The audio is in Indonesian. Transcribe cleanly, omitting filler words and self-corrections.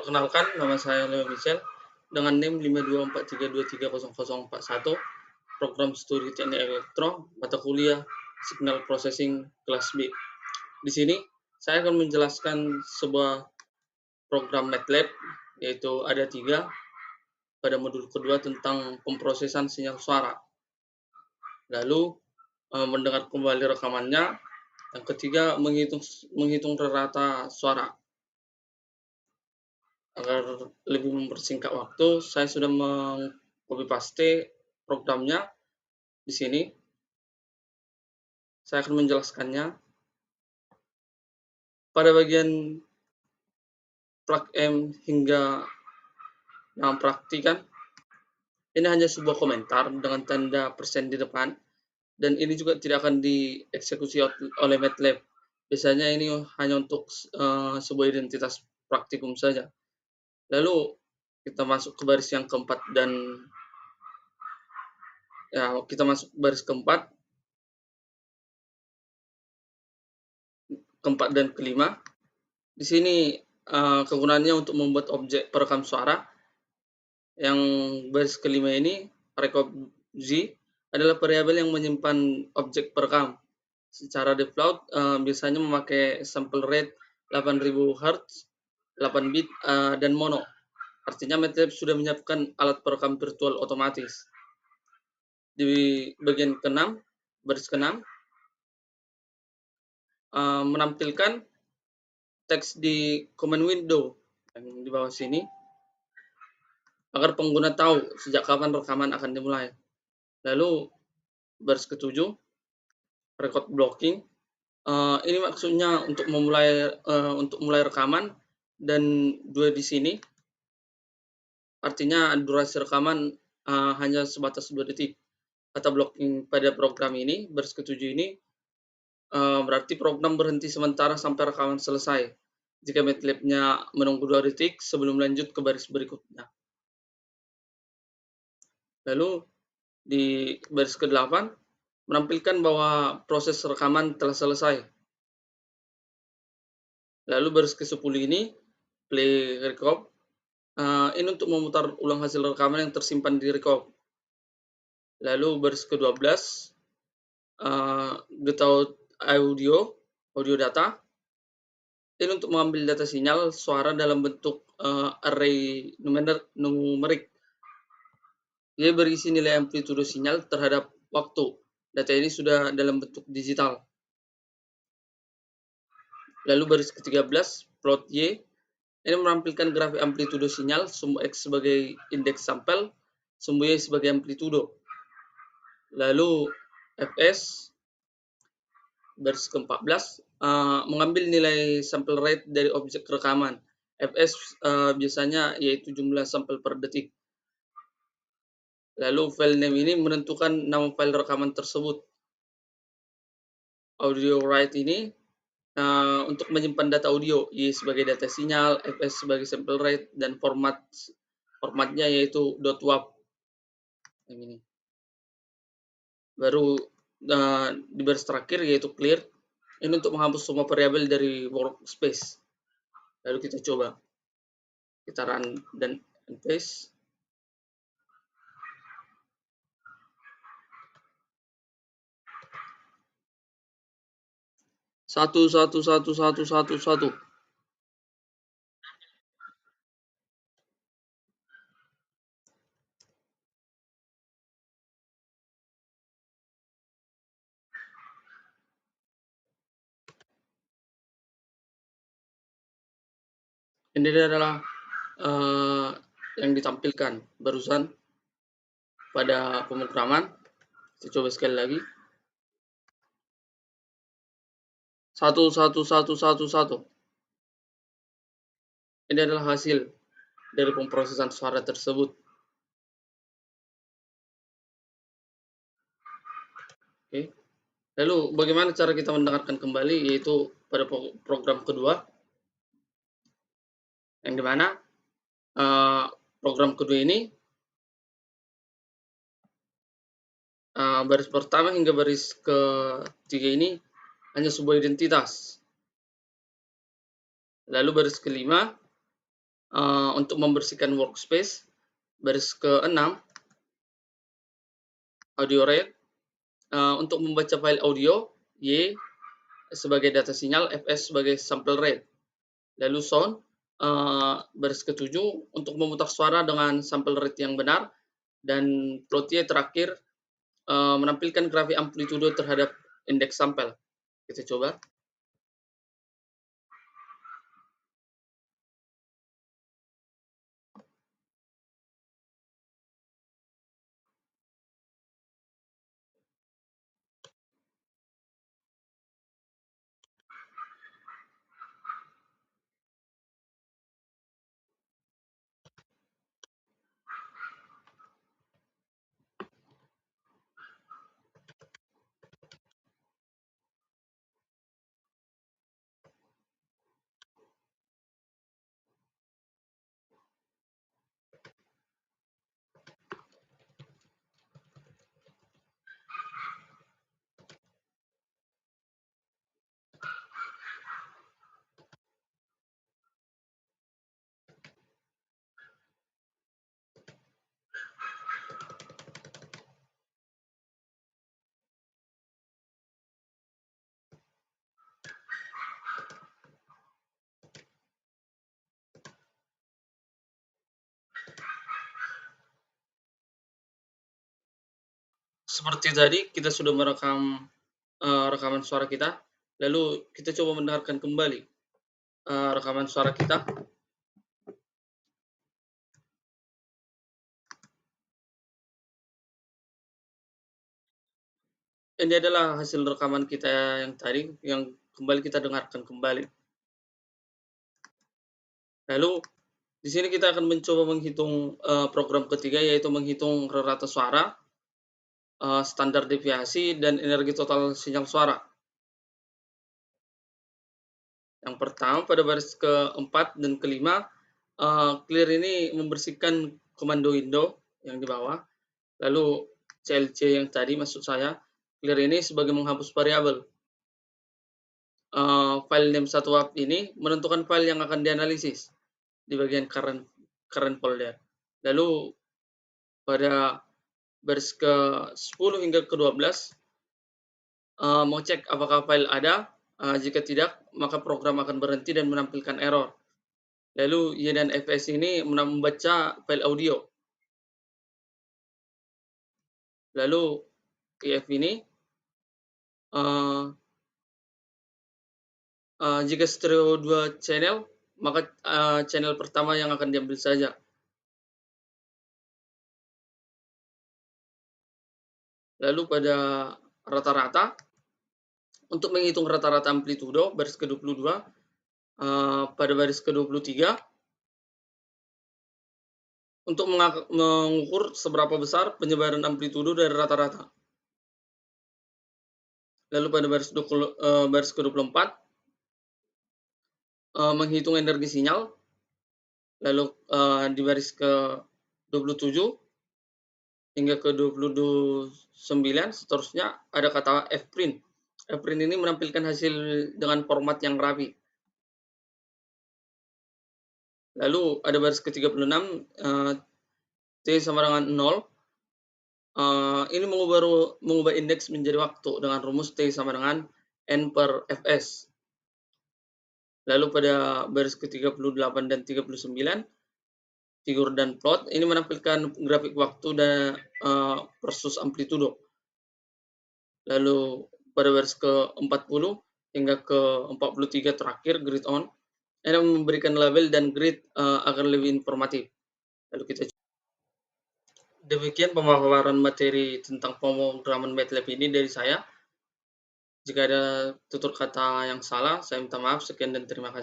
Perkenalkan, nama saya Leo Michel dengan NIM 52432300041, program studi teknik elektro, mata kuliah Signal Processing kelas B. Di sini saya akan menjelaskan sebuah program MATLAB, yaitu ada 3 pada modul kedua tentang pemrosesan sinyal suara. Lalu mendengar kembali rekamannya. Yang ketiga, menghitung rata suara. Agar lebih mempersingkat waktu, saya sudah meng-copy paste programnya di sini. Saya akan menjelaskannya. Pada bagian plug M hingga yang praktikan, ini hanya sebuah komentar dengan tanda persen di depan, dan ini juga tidak akan dieksekusi oleh MATLAB. Biasanya ini hanya untuk sebuah identitas praktikum saja. Lalu kita masuk ke baris yang keempat dan keempat dan kelima. Di sini kegunaannya untuk membuat objek perekam suara. Yang baris kelima ini, record Z, adalah variabel yang menyimpan objek perekam. Secara default biasanya memakai sample rate 8000 Hz, 8 bit, dan mono. Artinya MATLAB sudah menyiapkan alat perekam virtual otomatis. Di bagian ke-6, baris ke-6, menampilkan teks di command window yang di bawah sini, agar pengguna tahu sejak kapan rekaman akan dimulai. Lalu baris ke-7, record blocking. Ini maksudnya untuk mulai rekaman, dan 2 di sini artinya durasi rekaman hanya sebatas 2 detik. Kata blocking pada program ini, baris ke-7 ini, berarti program berhenti sementara sampai rekaman selesai. Jika MATLAB-nya menunggu 2 detik sebelum lanjut ke baris berikutnya. Lalu di baris ke-8 menampilkan bahwa proses rekaman telah selesai. Lalu baris ke-10 ini, play record. Ini untuk memutar ulang hasil rekaman yang tersimpan di record. Lalu baris ke-12, get out audio data. Ini untuk mengambil data sinyal suara dalam bentuk array numerik. Dia berisi nilai amplitudo sinyal terhadap waktu. Data ini sudah dalam bentuk digital. Lalu baris ke-13, plot Y. Ini menampilkan grafik amplitudo sinyal, sumbu X sebagai indeks sampel, sumbu Y sebagai amplitudo. Lalu Fs, baris ke-14, mengambil nilai sample rate dari objek rekaman. Fs biasanya yaitu jumlah sampel per detik. Lalu file name ini menentukan nama file rekaman tersebut. Audio write ini untuk menyimpan data audio, Y sebagai data sinyal, Fs sebagai sample rate, dan formatnya yaitu .wav. Yang ini. Baru di baris terakhir yaitu clear. Ini untuk menghapus semua variabel dari workspace. Lalu kita coba. Kita run dan paste. Satu. Ini adalah yang ditampilkan barusan pada pemrograman. Kita coba sekali lagi. 1. Ini adalah hasil dari pemrosesan suara tersebut. Oke. Lalu bagaimana cara kita mendengarkan kembali, yaitu pada program kedua, yang dimana program kedua ini baris pertama hingga baris ketiga ini hanya sebuah identitas. Lalu baris kelima Untuk membersihkan workspace, baris ke-6, audio rate, untuk membaca file audio, Y sebagai data sinyal, Fs sebagai sample rate. Lalu sound, baris ke-7, untuk memutar suara dengan sample rate yang benar, dan plot Y terakhir, menampilkan grafik amplitudo terhadap indeks sampel. Kita coba. Seperti tadi, kita sudah merekam rekaman suara kita, lalu kita coba mendengarkan kembali rekaman suara kita. Ini adalah hasil rekaman kita yang tadi, yang kembali kita dengarkan kembali. Lalu di sini kita akan mencoba menghitung program ketiga, yaitu menghitung rata suara, standar deviasi, dan energi total sinyal suara. Yang pertama, pada baris keempat dan kelima, clear ini membersihkan komando window yang di bawah. Lalu CLC yang tadi, maksud saya, clear ini sebagai menghapus variabel. File name satu WAP ini menentukan file yang akan dianalisis di bagian current folder. Lalu pada baris ke-10 hingga ke-12, mengecek apakah file ada. Jika tidak, maka program akan berhenti dan menampilkan error. Lalu Y dan Fs ini membaca file audio. Lalu EF ini jika stereo 2 channel, maka channel pertama yang akan diambil saja. Lalu pada rata-rata, untuk menghitung rata-rata amplitudo, baris ke-22, pada baris ke-23, untuk mengukur seberapa besar penyebaran amplitudo dari rata-rata. Lalu pada baris ke-24, menghitung energi sinyal. Lalu di baris ke-27 hingga ke-29 seterusnya ada kata fprint. Fprint ini menampilkan hasil dengan format yang rapi. Lalu ada baris ke-36, T sama dengan 0. Ini mengubah indeks menjadi waktu dengan rumus T sama dengan N per Fs. Lalu pada baris ke-38 dan 39, figur dan plot ini menampilkan grafik waktu dan versus amplitudo. Lalu pada baris ke-40 hingga ke-43 terakhir, grid on, ini memberikan label dan grid agar lebih informatif. Lalu kita demikian pemaparan materi tentang pemrograman MATLAB ini dari saya. Jika ada tutur kata yang salah, saya minta maaf. Sekian dan terima kasih.